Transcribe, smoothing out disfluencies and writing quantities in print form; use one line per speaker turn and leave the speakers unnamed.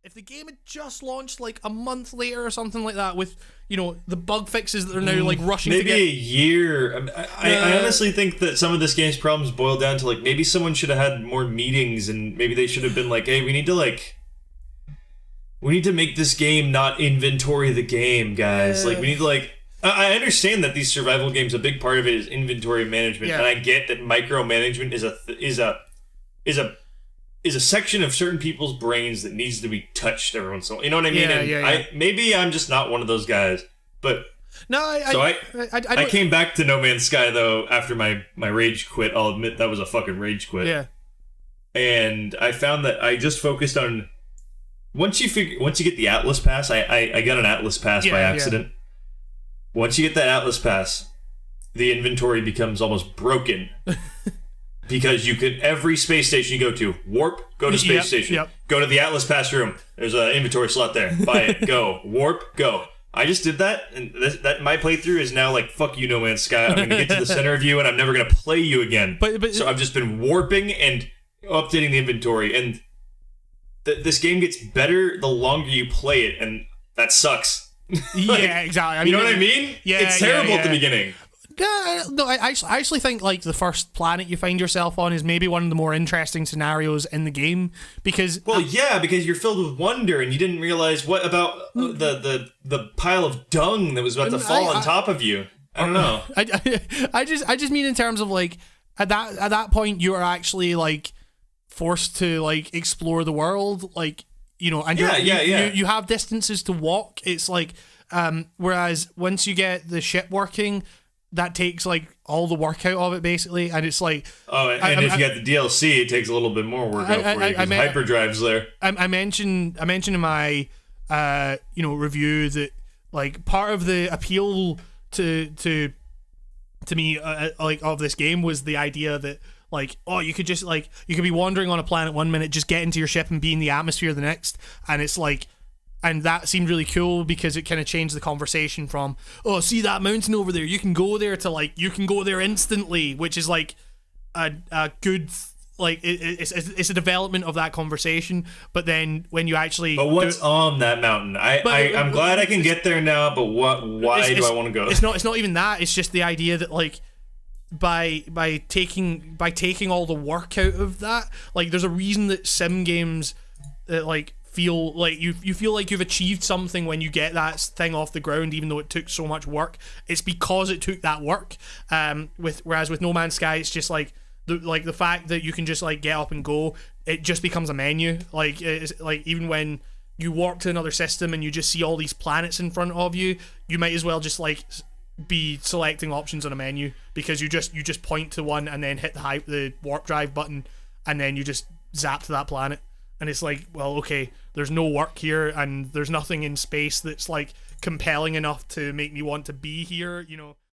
if the game had just launched like a month later or something like that, with the bug fixes that are now like rushing
maybe
to get
a year. I honestly think that some of this game's problems boil down to like maybe someone should have had more meetings, and maybe they should have been like, hey, we need to make this game not inventory the game, guys. Like we need to I understand that these survival games, a big part of it is inventory management, and I get that micromanagement is a section of certain people's brains that needs to be touched every once in a while. You know what I mean? Maybe I'm just not one of those guys, but
no.
I came back to No Man's Sky though after my rage quit. I'll admit that was a fucking rage quit.
Yeah.
And I found that I just focused on once you get the Atlas Pass. I got an Atlas Pass by accident. Yeah. Once you get that Atlas Pass, the inventory becomes almost broken. Because you could, every space station you go to, warp, go to space station. Yep. Go to the Atlas Pass room. There's an inventory slot there. Buy it. Go. Warp. Go. I just did that, and that my playthrough is now like, fuck you, No Man's Sky. I'm going to get to the center of you, and I'm never going to play you again. So I've just been warping and updating the inventory, and this game gets better the longer you play it, and that sucks.
Yeah, exactly. I mean,
you know what I mean?
Yeah,
it's terrible at the beginning.
Yeah, no, I actually think like the first planet you find yourself on is maybe one of the more interesting scenarios in the game, because
because you're filled with wonder and you didn't realize what about the pile of dung that was about to fall on top of you. I don't know.
I just mean in terms of like at that point you are actually like forced to like explore the world, like and you have distances to walk. It's like whereas once you get the ship working, that takes like all the work out of it basically, and it's like
if you got the DLC, it takes a little bit more work out for you because hyperdrive's there. I mentioned
in my review that like part of the appeal to me of this game was the idea that like, you could just like you could be wandering on a planet one minute, just get into your ship and be in the atmosphere the next, and it's like. And that seemed really cool because it kind of changed the conversation from, see that mountain over there, you can go there, to like, you can go there instantly, which is like a good, like, it's a development of that conversation. But then when you actually...
But what's on that mountain? I'm glad I can get there now, but why do I want to go?
It's not even that, it's just the idea that like, by taking all the work out of that, like, there's a reason that sim games like feel like you feel like you've achieved something when you get that thing off the ground, even though it took so much work. It's because it took that work. Whereas with No Man's Sky, it's just like the fact that you can just like get up and go. It just becomes a menu. Like it's like even when you warp to another system and you just see all these planets in front of you, you might as well just like be selecting options on a menu, because you just point to one and then hit the warp drive button, and then you just zap to that planet. And it's like, well, okay, there's no work here, and there's nothing in space that's like compelling enough to make me want to be here,